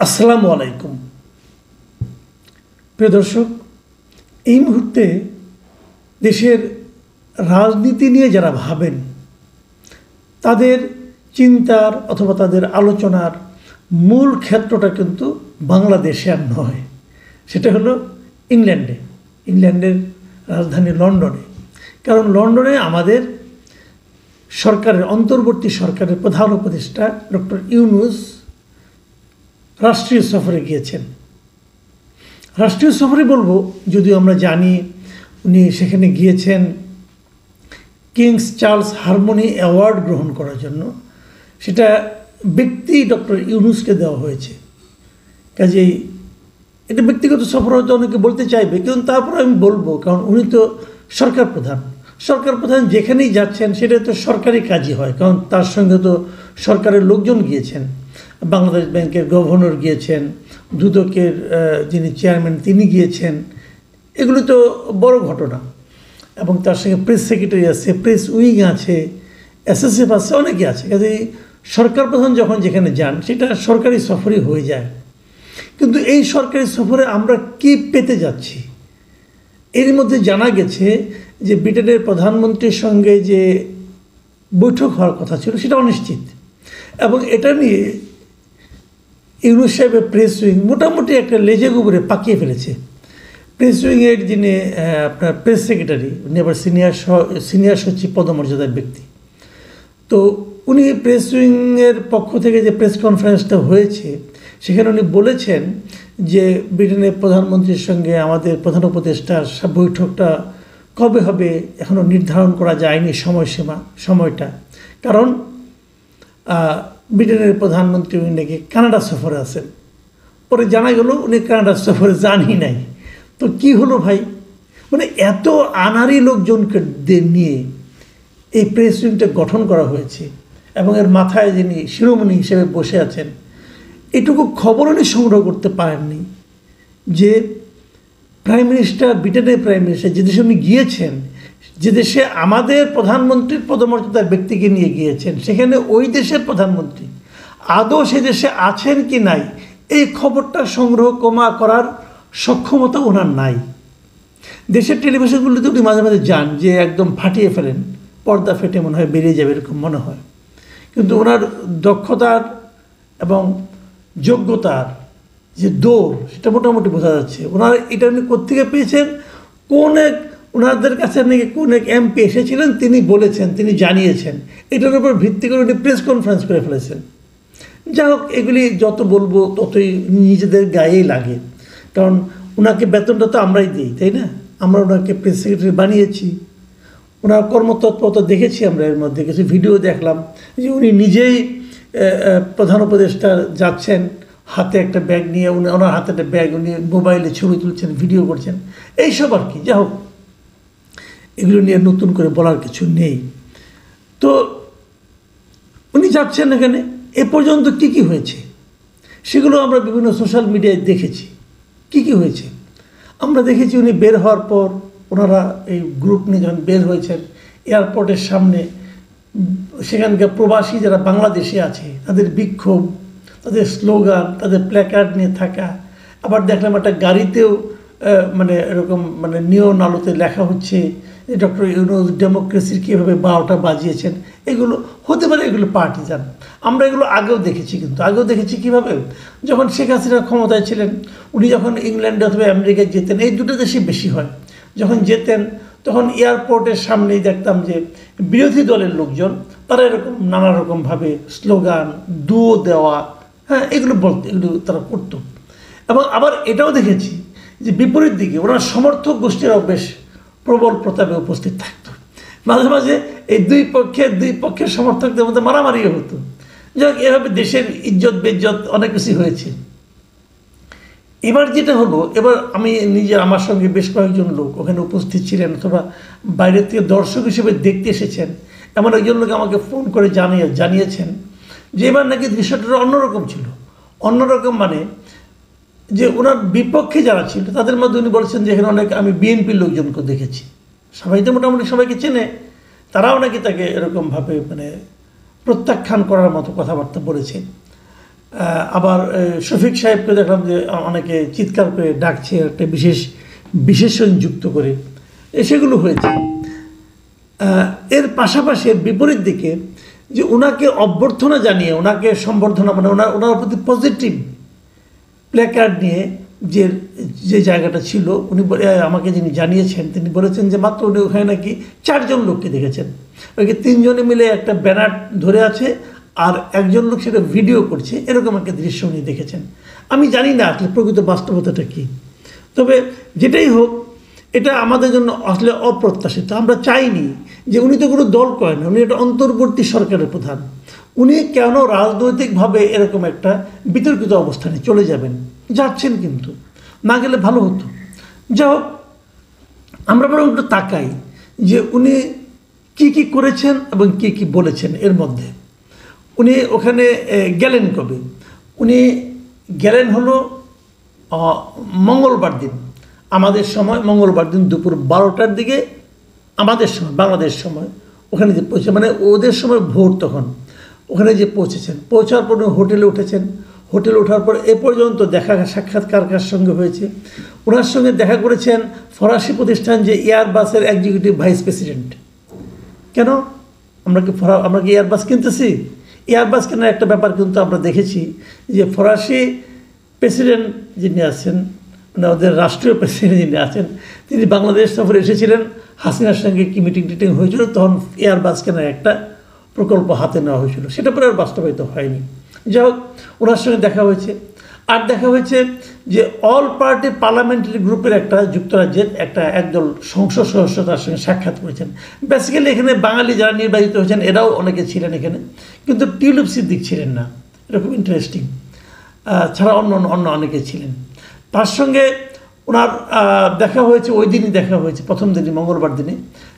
আসসালামু আলাইকুম প্রিয় দর্শক, এই মুহূর্তে দেশের রাজনীতি নিয়ে যারা ভাবেন তাদের চিন্তার অথবা তাদের আলোচনার মূল ক্ষেত্রটা কিন্তু বাংলাদেশে আর নয়, সেটা হলো ইংল্যান্ডের রাজধানী লন্ডনে। কারণ লন্ডনে আমাদের সরকারের অন্তর্বর্তী সরকারের প্রধান উপদেষ্টা ডক্টর ইউনূস রাষ্ট্রীয় সফরে গিয়েছেন। রাষ্ট্রীয় সফরে বলবো, যদিও আমরা জানি উনি সেখানে গিয়েছেন কিংস চার্লস হারমোনি অ্যাওয়ার্ড গ্রহণ করার জন্য। সেটা ব্যক্তি ডক্টর ইউনূসকে দেওয়া হয়েছে। কাজেই এটা ব্যক্তিগত সফর হয়তো অনেকে বলতে চাইবে, কিন্তু তারপর আমি বলবো, কারণ উনি তো সরকার প্রধান যেখানেই যাচ্ছেন সেটা তো সরকারি কাজই হয়। কারণ তার সঙ্গে তো সরকারের লোকজন গিয়েছেন, বাংলাদেশ ব্যাংকের গভর্নর গিয়েছেন, দুদকের যিনি চেয়ারম্যান তিনি গিয়েছেন। এগুলো তো বড় ঘটনা। এবং তার সঙ্গে প্রেস সেক্রেটারি আছে, প্রেস উইং আছে, এসএসএফ আছে, অনেকে আছে। কাজেই সরকার প্রধান যখন যেখানে যান সেটা সরকারি সফরই হয়ে যায়। কিন্তু এই সরকারি সফরে আমরা কি পেতে যাচ্ছি? এর মধ্যে জানা গেছে যে ব্রিটেনের প্রধানমন্ত্রীর সঙ্গে যে বৈঠক হওয়ার কথা ছিল সেটা অনিশ্চিত। এবং এটা নিয়ে ইউনূস সাহেবের প্রেস উইং মোটামুটি একটা লেজে গোবরে পাকিয়ে ফেলেছে। প্রেস উইংয়ের যিনি আপনার প্রেস সেক্রেটারি, উনি আবার সিনিয়র সচিব পদমর্যাদার ব্যক্তি, তো উনি প্রেস উইংয়ের পক্ষ থেকে যে প্রেস কনফারেন্সটা হয়েছে সেখানে উনি বলেছেন যে ব্রিটেনের প্রধানমন্ত্রীর সঙ্গে আমাদের প্রধান উপদেষ্টার বৈঠকটা কবে হবে এখনও নির্ধারণ করা যায়নি সময়টা। কারণ ব্রিটেনের প্রধানমন্ত্রী উনি নাকি কানাডা সফরে আছেন। পরে জানা গেল উনি কানাডা সফরে যানই নাই। তো কি হলো ভাই? মানে এত আনাড়ি লোকজনকে নিয়ে এই প্রেস উইংটা গঠন করা হয়েছে এবং এর মাথায় যিনি শিরোমণি হিসেবে বসে আছেন, এটুকু খবর উনি সংগ্রহ করতে পারেননি যে ব্রিটেনের প্রাইম মিনিস্টার যে দেশে উনি গিয়েছেন, যে দেশে আমাদের প্রধানমন্ত্রীর পদমর্যাদার ব্যক্তিকে নিয়ে গিয়েছেন, সেখানে ওই দেশের প্রধানমন্ত্রী আদৌ সে দেশে আছেন কি নাই এই খবরটা সংগ্রহ করার সক্ষমতা ওনার নাই। দেশের টেলিভিশনগুলিতে উনি মাঝে মাঝে যান, যে একদম ফাটিয়ে ফেলেন, পর্দা ফেটে মনে হয় বেরিয়ে যাবে এরকম মনে হয়। কিন্তু ওনার দক্ষতার এবং যোগ্যতার যে দৌড় সেটা মোটামুটি বোঝা যাচ্ছে। ওনার এটা উনি কোত্থেকে পেয়েছেন, ওনাদের কাছে নাকি কোন এক এমপি এসেছিলেন, তিনি বলেছেন, তিনি জানিয়েছেন, এটার উপর ভিত্তি করে উনি প্রেস কনফারেন্স করে ফেলেছেন। যাই হোক, এগুলি যত বলবো ততই নিজেদের গায়েই লাগে। কারণ ওনাকে বেতনটা তো আমরাই দিই, তাই না? আমরা ওনাকে প্রেস সেক্রেটারি বানিয়েছি। ওনার কর্মতৎপরতা দেখেছি আমরা, এর মধ্যে কিছু ভিডিও দেখলাম যে উনি নিজেই প্রধান উপদেষ্টা যাচ্ছেন, হাতে একটা ব্যাগ নিয়ে, ওনার হাতে একটা ব্যাগ, উনি মোবাইলে ছবি তুলছেন, ভিডিও করছেন, এইসব আর কি। যাই হোক, এগুলো নিয়ে নতুন করে বলার কিছু নেই। তো উনি যাচ্ছেন এখানে, এ পর্যন্ত কি হয়েছে সেগুলো আমরা বিভিন্ন সোশ্যাল মিডিয়ায় দেখেছি। কি হয়েছে আমরা দেখেছি। উনি বের হওয়ার পর ওনারা এই গ্রুপ নিয়ে যখন বের হয়েছেন এয়ারপোর্টের সামনে, সেখানকার প্রবাসী যারা বাংলাদেশে আছে তাদের বিক্ষোভ, তাদের স্লোগান, তাদের প্ল্যাকার্ড নিয়ে থাকা। আবার দেখলাম একটা গাড়িতেও মানে এরকম মানে নিয়ন আলোতে লেখা হচ্ছে যে ডক্টর ইউনূস ডেমোক্রেসির কীভাবে 12টা বাজিয়েছেন। এগুলো হতে পারে এগুলো পার্টিজান, আমরা এগুলো আগেও দেখেছি। কিন্তু আগেও দেখেছি কীভাবে, যখন শেখ হাসিনা ক্ষমতায় ছিলেন, উনি যখন ইংল্যান্ডে অথবা আমেরিকায় যেতেন, এই দুটো দেশে বেশি হয়, যখন যেতেন তখন এয়ারপোর্টের সামনেই দেখতাম যে বিরোধী দলের লোকজন তারা এরকম নানা রকমভাবে স্লোগান, দুয়ো দেওয়া, হ্যাঁ, এগুলো তারা করতো। এবং আবার এটাও দেখেছি যে বিপরীত দিকে ওনার সমর্থক গোষ্ঠীরাও বেশ প্রবল প্রতাপে উপস্থিত থাকতো। মাঝে মাঝে এই দুই পক্ষের সমর্থকদের মধ্যে মারামারিও হতো। যাক, এভাবে দেশের ইজ্জত বেজ্জত অনেক কিছু হয়েছে। এবার যেটা হলো, এবার আমি আমার সঙ্গে বেশ কয়েকজন লোক ওখানে উপস্থিত ছিলেন অথবা বাইরের থেকে দর্শক হিসেবে দেখতে এসেছেন, এমন একজন লোক আমাকে ফোন করে জানিয়েছেন যে এবার নাকি দৃশ্যটা অন্যরকম ছিল। অন্যরকম মানে যে ওনার বিপক্ষে যারা ছিল তাদের মধ্যে উনি বলেছেন যে এখানে অনেক আমি বিএনপির লোকজনকে দেখেছি। সবাই তো মোটামুটি সবাইকে চেনে, তারাও নাকি তাকে এরকমভাবে মানে প্রত্যাখ্যান করার মতো কথাবার্তা বলেছে। আবার শফিক সাহেবকে দেখলাম যে অনেকে চিৎকার করে ডাকছে একটা বিশেষণ যুক্ত করে, সেগুলো হয়েছে। এর পাশাপাশি এর বিপরীত দিকে যে ওনাকে অভ্যর্থনা জানিয়ে, ওনাকে সম্বর্ধনা, মানে ওনার প্রতি পজিটিভ প্ল্যাকার্ড নিয়ে যে জায়গাটা ছিল, উনি আমাকে যিনি জানিয়েছেন তিনি বলেছেন যে মাত্র উনি ওখানে নাকি 4 জন লোককে দেখেছেন। ওইকে 3 জনে মিলে একটা ব্যানার ধরে আছে আর একজন লোক সেটা ভিডিও করছে, এরকম একটা দৃশ্য উনি দেখেছেন। আমি জানি না আসলে প্রকৃত বাস্তবতাটা কী, তবে যেটাই হোক এটা আমাদের জন্য আসলে অপ্রত্যাশিত। আমরা চাইনি যে উনি তো কোনো দল করেন না, উনি একটা অন্তর্বর্তী সরকারের প্রধান, উনি কেন রাজনৈতিকভাবে এরকম একটা বিতর্কিত অবস্থানে চলে যাচ্ছেন, কিন্তু না গেলে ভালো হতো। যা হোক, আমরা বরং একটু তাকাই যে উনি কি করেছেন এবং কি বলেছেন। এর মধ্যে উনি ওখানে গেলেন কবে? উনি গেলেন হলো মঙ্গলবার দিন, আমাদের সময় মঙ্গলবার দিন দুপুর 12টার দিকে, আমাদের সময় বাংলাদেশ সময় ওখানে যে পৌঁছে, মানে ওদের সময় ভোর, তখন ওখানে যে পৌঁছেছেন। পৌঁছার পর হোটেলে উঠেছেন। হোটেলে ওঠার পর এ পর্যন্ত সাক্ষাৎ কার সঙ্গে হয়েছে? ওনার সঙ্গে দেখা করেছেন ফরাসি প্রতিষ্ঠান যে এয়ারবাসের এক্সিকিউটিভ ভাইস প্রেসিডেন্ট। কেন আমরা কি এয়ারবাস কিনতেছি? এয়ারবাস কেনার একটা ব্যাপার কিন্তু আমরা দেখেছি যে ফরাসি প্রেসিডেন্ট যিনি আছেন, মানে ওদের রাষ্ট্রীয় প্রেসিডেন্ট যিনি আছেন, তিনি বাংলাদেশ সফরে এসেছিলেন। হাসিনার সঙ্গে কি মিটিং হয়েছিল, তখন এয়ারবাস কেনার একটা প্রকল্প হাতে নেওয়া হয়েছিল, সেটা পরে আর বাস্তবায়িত হয়নি। যাই হোক, ওনার সঙ্গে দেখা হয়েছে। আর দেখা হয়েছে যে অল পার্টি পার্লামেন্টারি গ্রুপের একটা যুক্তরাজ্যের একদল সংসদ সদস্য তার সঙ্গে সাক্ষাৎ করেছেন। বেসিক্যালি এখানে বাঙালি যারা নির্বাচিত হয়েছেন এরাও অনেকে ছিলেন এখানে, কিন্তু টিউলিপ সিদ্দিক ছিলেন না। এটা খুব ইন্টারেস্টিং। ছাড়া অন্য অনেকে ছিলেন। তার সঙ্গে ওনার দেখা হয়েছে, ওই দিনই দেখা হয়েছে, প্রথম দিনই মঙ্গলবার দিনে,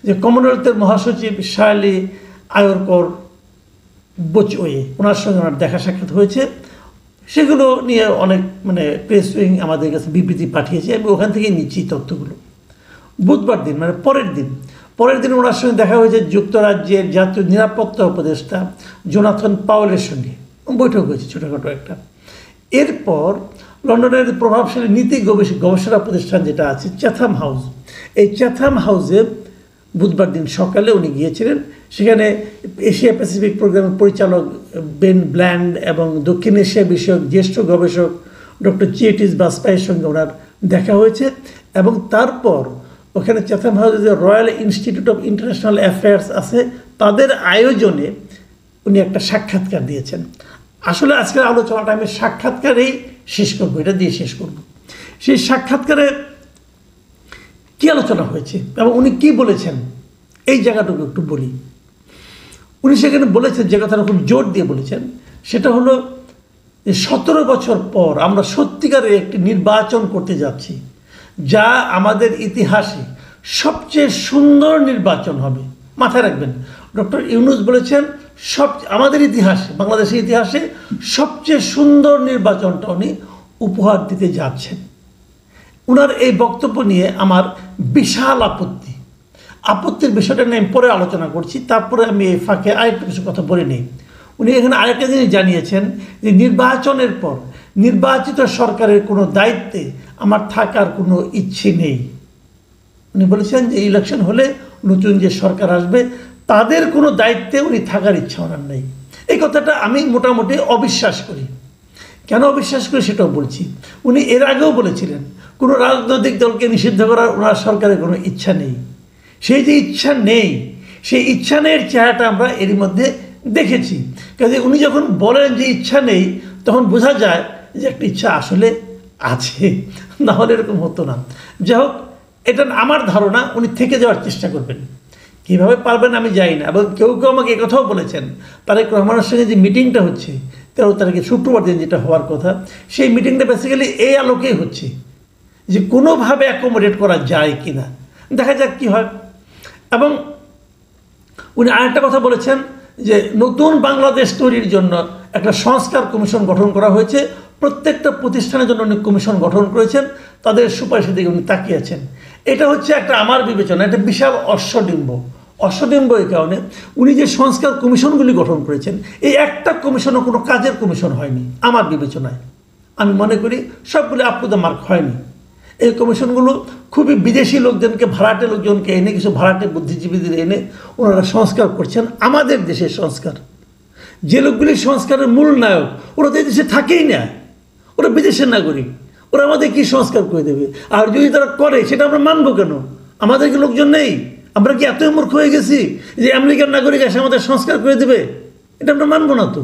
যে কমনওয়েলথের মহাসচিব শার্লি আয়রকর বোচওয়ে, ওনার সঙ্গে ওনার দেখা সাক্ষাৎ হয়েছে। সেগুলো নিয়ে অনেক প্রেস উইং আমাদের কাছে বিবৃতি পাঠিয়েছে, আমি ওখান থেকেই নিচ্ছি তথ্যগুলো। বুধবার দিন মানে পরের দিন ওনার সঙ্গে দেখা হয়েছে যুক্তরাজ্যের জাতীয় নিরাপত্তা উপদেষ্টা জোনাথন পাওয়েলের সঙ্গে বৈঠক হয়েছে ছোটোখাটো একটা। এরপর লন্ডনের প্রভাবশালী নীতি গবেষণা প্রতিষ্ঠান যেটা আছে চ্যাথাম হাউস, এই চ্যাথাম হাউসে বুধবার দিন সকালে উনি গিয়েছিলেন। সেখানে এশিয়া প্যাসিফিক প্রোগ্রামের পরিচালক বেন ব্ল্যান্ড এবং দক্ষিণ এশিয়া বিষয়ক জ্যেষ্ঠ গবেষক ডক্টর চিয়েটিস বাজপাইয়ের সঙ্গে ওনার দেখা হয়েছে। এবং তারপর ওখানে চ্যাথাম হাউসে যে royal institute of international affairs আছে, তাদের আয়োজনে উনি একটা সাক্ষাৎকার দিয়েছেন। আসলে আজকের আলোচনাটা আমি সাক্ষাৎকারেই শেষ করবো, এটা দিয়ে শেষ করব। সেই সাক্ষাৎকারে কী আলোচনা হয়েছে এবং উনি কি বলেছেন, এই জায়গাটুকু একটু বলি। উনি সেখানে বলেছেন, যে কথাটা খুব জোর দিয়ে বলেছেন, সেটা হলো যে 17 বছর পর আমরা সত্যিকারের একটি নির্বাচন করতে যাচ্ছি, যা আমাদের ইতিহাসে সবচেয়ে সুন্দর নির্বাচন হবে। মাথায় রাখবেন, ডক্টর ইউনূস বলেছেন আমাদের ইতিহাসে, বাংলাদেশের ইতিহাসে সবচেয়ে সুন্দর নির্বাচনটা উনি উপহার দিতে যাচ্ছেন। ওনার এই বক্তব্য নিয়ে আমার বিশাল আপত্তির বিষয়টা নিয়ে আমি পরে আলোচনা করছি। তারপরে আমি এই ফাঁকে আরেকটা কিছু কথা বলে নিই। উনি এখানে আরেকটা জিনিস জানিয়েছেন যে নির্বাচনের পর নির্বাচিত সরকারের কোনো দায়িত্বে আমার থাকার কোনো ইচ্ছে নেই। উনি বলেছেন যে ইলেকশন হলে নতুন যে সরকার আসবে তাদের কোনো দায়িত্বে উনি থাকার ইচ্ছা ওনার নেই। এই কথাটা আমি মোটামুটি অবিশ্বাস করি। কেন অবিশ্বাস করি সেটাও বলছি। উনি এর আগেও বলেছিলেন কোনো রাজনৈতিক দলকে নিষিদ্ধ করার ওনার সরকারের কোনো ইচ্ছা নেই। সেই যে ইচ্ছা নেই, সেই ইচ্ছা নেই চেহারাটা আমরা এরই মধ্যে দেখেছি। কাজে উনি যখন বলেন যে ইচ্ছা নেই, তখন বোঝা যায় যে একটা ইচ্ছা আসলে আছে, না হলে এরকম হতো না। যাই হোক, এটা আমার ধারণা উনি থেকে যাওয়ার চেষ্টা করবেন। কীভাবে পারবেন আমি জানি না। এবং কেউ আমাকে একথাও বলেছেন, তারেক রহমানের সঙ্গে যে মিটিংটা হচ্ছে 13 তারিখে শুক্রবার দিন যেটা হওয়ার কথা, সেই মিটিংটা বেসিক্যালি এই আলোকেই হচ্ছে যে কোনোভাবে অ্যাকোমোডেট করা যায় কি না, দেখা যাক কী হয়। এবং উনি আরেকটা কথা বলেছেন যে নতুন বাংলাদেশ তৈরির জন্য একটা সংস্কার কমিশন গঠন করা হয়েছে। প্রত্যেকটা প্রতিষ্ঠানের জন্য উনি কমিশন গঠন করেছেন, তাদের সুপারিশের দিকে উনি তাকিয়েছেন। এটা হচ্ছে একটা আমার বিবেচনা একটা বিশাল অশ্বডিম্ব। অসদম্ভ এই কারণে উনি যে সংস্কার কমিশনগুলি গঠন করেছেন, এই একটা কমিশনও কোনো কাজের কমিশন হয়নি আমার বিবেচনায়। আমি মনে করি সবগুলো আপ টু দ্য মার্ক হয়নি। এই কমিশনগুলো খুবই বিদেশি লোকজনকে, ভাড়াটে লোকজনকে এনে, কিছু ভাড়াটে বুদ্ধিজীবীদের এনে ওনারা সংস্কার করছেন আমাদের দেশের সংস্কার। যে লোকগুলি সংস্কারের মূল নায়ক ওরা তো এই দেশে থাকেই না, ওরা বিদেশের নাগরিক, ওরা আমাদের কি সংস্কার করে দেবে? আর যদি তারা করে সেটা আমরা মানবো কেন? আমাদের কি লোকজন নেই? আমরা কি এতই মূর্খ হয়ে গেছি যে আমেরিকার নাগরিক এসে আমাদের সংস্কার করে দেবে? এটা আমরা মানবো না তো।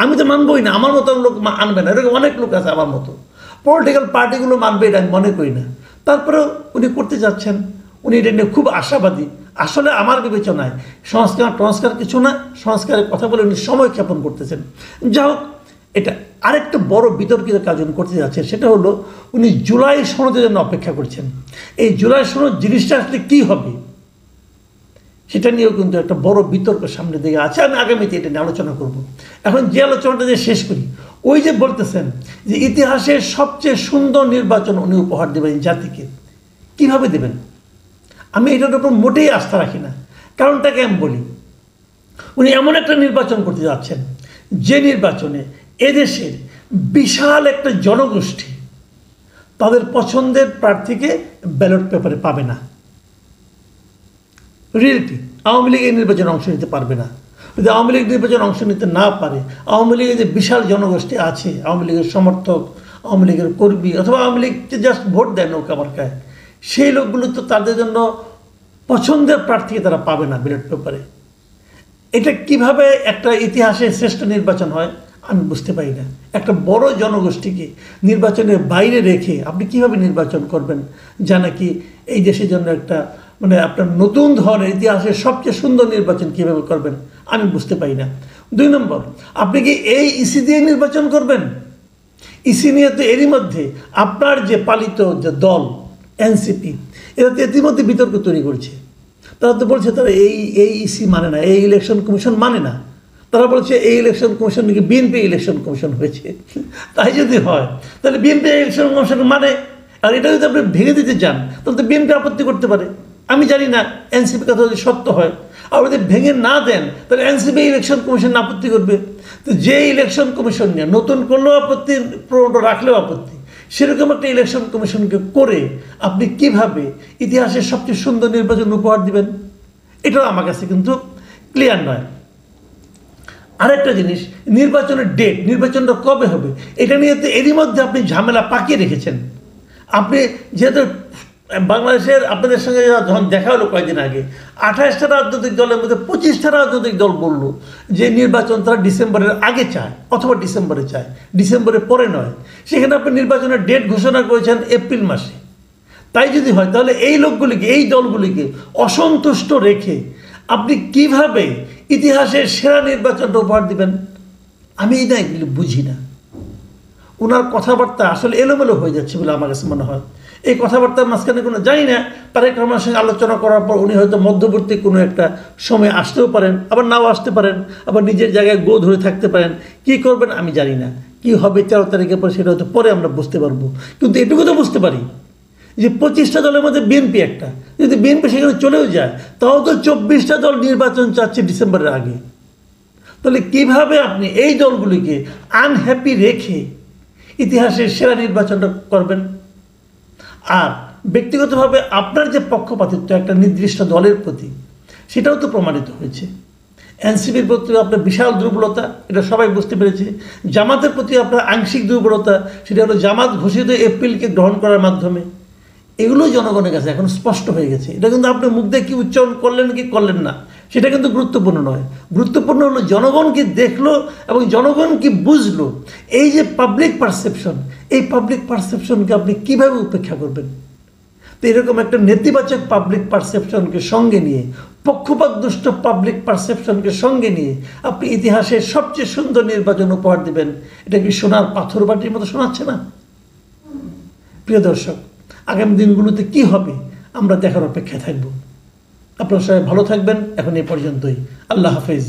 আমি তো মানবই না, আমার মতো লোক আনবে না। এরকম অনেক লোক আছে আমার মতো, পলিটিক্যাল পার্টিগুলো মানবে এটা আমি মনে করি না। তারপরেও উনি করতে যাচ্ছেন, উনি এটা নিয়ে খুব আশাবাদী। আসলে আমার বিবেচনায় সংস্কার কিছু না, সংস্কারের কথা বলে উনি সময় ক্ষেপণ করতেছেন। যা হোক, এটা আরেকটা বড় বিতর্কিত কাজ উনি করতে যাচ্ছেন, সেটা হলো উনি জুলাই সনদের জন্য অপেক্ষা করছেন। এই জুলাই সনদ জিনিসটা আসলে কী হবে সেটা নিয়েও কিন্তু একটা বড় বিতর্ক সামনে দিকে আছে। আমি আগামীতে এটা নিয়ে আলোচনা করব। এখন যে আলোচনাটা যে শেষ করি, ওই যে বলতেছেন যে ইতিহাসের সবচেয়ে সুন্দর নির্বাচন উনি উপহার দেবেন জাতিকে, কিভাবে দেবেন? আমি এটার উপর মোটেই আস্থা রাখি না। কারণটাকে আমি বলি, উনি এমন একটা নির্বাচন করতে যাচ্ছেন যে নির্বাচনে এদেশের বিশাল একটা জনগোষ্ঠী তাদের পছন্দের প্রার্থীকে ব্যালট পেপারে পাবে না। রিয়েলিটি, আওয়ামী লীগ এই নির্বাচনে অংশ নিতে পারবে না। যদি আওয়ামী লীগ নির্বাচনে অংশ নিতে না পারে, আওয়ামী লীগের যে বিশাল জনগোষ্ঠী আছে, আওয়ামী লীগের সমর্থক, আওয়ামী লীগের কর্মী, অথবা আওয়ামী লীগকে জাস্ট ভোট দেয় নৌকা মার্কায়, সেই লোকগুলো তো তাদের জন্য পছন্দের প্রার্থীকে তারা পাবে না ব্যালট পেপারে। এটা কিভাবে একটা ইতিহাসের শ্রেষ্ঠ নির্বাচন হয় আমি বুঝতে পারি না। একটা বড় জনগোষ্ঠীকে নির্বাচনের বাইরে রেখে আপনি কিভাবে নির্বাচন করবেন, যা নাকি এই দেশের জন্য একটা মানে আপনার নতুন ধরনের ইতিহাসের সবচেয়ে সুন্দর নির্বাচন কীভাবে করবেন আমি বুঝতে পারি না। 2 নম্বর, আপনি কি এই ইসি দিয়ে নির্বাচন করবেন? ইসি নিয়ে তো এরই মধ্যে আপনার যে পালিত যে দল এনসিপি, এরা তো ইতিমধ্যে বিতর্ক তৈরি করছে। তারা তো বলছে তারা এই ইসি মানে না, এই ইলেকশন কমিশন মানে না। তারা বলছে এই ইলেকশন কমিশন নাকি বিএনপি ইলেকশন কমিশন হয়েছে। তাই যদি হয় তাহলে বিএনপি ইলেকশন কমিশন মানে, আর এটা যদি আপনি ভেঙে দিতে চান তাহলে তো বিএনপি আপত্তি করতে পারে। আমি জানি না এনসিপি কথা যদি সত্য হয়, আর যদি ভেঙে না দেন তাহলে এনসিপি ইলেকশন কমিশন আপত্তি করবে। তো যে ইলেকশন কমিশন নিয়ে নতুন করলেও আপত্তি, পুরোনো রাখলেও আপত্তি, সেরকম একটা ইলেকশন কমিশনকে করে আপনি কিভাবে ইতিহাসের সবচেয়ে সুন্দর নির্বাচন উপহার দিবেন? এটাও আমার কাছে কিন্তু ক্লিয়ার নয়। আরেকটা জিনিস, নির্বাচনের ডেট, নির্বাচনটা কবে হবে, এটা নিয়ে তো এরই মধ্যে আপনি ঝামেলা পাকিয়ে রেখেছেন। আপনি যেহেতু বাংলাদেশের আপনাদের সঙ্গে যখন দেখা হলো কয়েকদিন আগে, 28টা রাজনৈতিক দলের মধ্যে 25টা রাজনৈতিক দল বলল যে নির্বাচন তারা ডিসেম্বরের আগে চায় অথবা ডিসেম্বরে চায়, ডিসেম্বরের পরে নয়। সেখানে আপনি নির্বাচনের ডেট ঘোষণা করেছেন এপ্রিল মাসে। তাই যদি হয় তাহলে এই লোকগুলিকে, এই দলগুলিকে অসন্তুষ্ট রেখে আপনি কিভাবে ইতিহাসের সেরা নির্বাচনটা উপহার দিবেন? আমি এই না এগুলি বুঝি না। ওনার কথাবার্তা আসলে এলোমেলো হয়ে যাচ্ছে বলে আমার কাছে মনে হয়। এই কথাবার্তার মাঝখানে কোনো জানি না, তারেক রহমানের সঙ্গে আলোচনা করার পর উনি হয়তো মধ্যবর্তী কোনো একটা সময় আসতেও পারেন, আবার নাও আসতে পারেন, আবার নিজের জায়গায় গো ধরে থাকতে পারেন। কি করবেন আমি জানি না, কি হবে 13 তারিখের পর সেটা হয়তো পরে আমরা বুঝতে পারবো। কিন্তু এটুকু তো বুঝতে পারি যে 25টা দলের মধ্যে বিএনপি একটা, যদি বিএনপি সেখানে চলেও যায় তাও তো 24টা দল নির্বাচন চাচ্ছে ডিসেম্বরের আগে। তাহলে কিভাবে আপনি এই দলগুলিকে আনহ্যাপি রেখে ইতিহাসের সেরা নির্বাচনটা করবেন? আর ব্যক্তিগতভাবে আপনার যে পক্ষপাতিত্ব একটা নির্দিষ্ট দলের প্রতি, সেটাও তো প্রমাণিত হয়েছে। এনসিপির প্রতি আপনার বিশাল দুর্বলতা, এটা সবাই বুঝতে পেরেছে। জামাতের প্রতি আপনার আংশিক দুর্বলতা, সেটা হলো জামাত ঘোষিত এপ্রিলকে গ্রহণ করার মাধ্যমে। এগুলো জনগণের কাছে এখন স্পষ্ট হয়ে গেছে। এটা কিন্তু আপনি মুখ দিয়ে কি উচ্চারণ করলেন কি করলেন না সেটা কিন্তু গুরুত্বপূর্ণ নয়। গুরুত্বপূর্ণ হলো জনগণ কি দেখলো এবং জনগণ কি বুঝলো। এই যে পাবলিক পারসেপশন, এই পাবলিক পারসেপশনকে আপনি কিভাবে উপেক্ষা করবেন? তো এরকম একটা নেতিবাচক পাবলিক পারসেপশনকে সঙ্গে নিয়ে, পক্ষপাতদুষ্ট পাবলিক পারসেপশনকে সঙ্গে নিয়ে আপনি ইতিহাসের সবচেয়ে সুন্দর নির্বাচন উপহার দেবেন, এটা কি সোনার পাথর বাটির মতো শোনাচ্ছে না? প্রিয় দর্শক, আগামী দিনগুলোতে কি হবে আমরা দেখার অপেক্ষায় থাকব। আপনারা সবাই ভালো থাকবেন। এখন এই পর্যন্তই। আল্লাহ হাফেজ।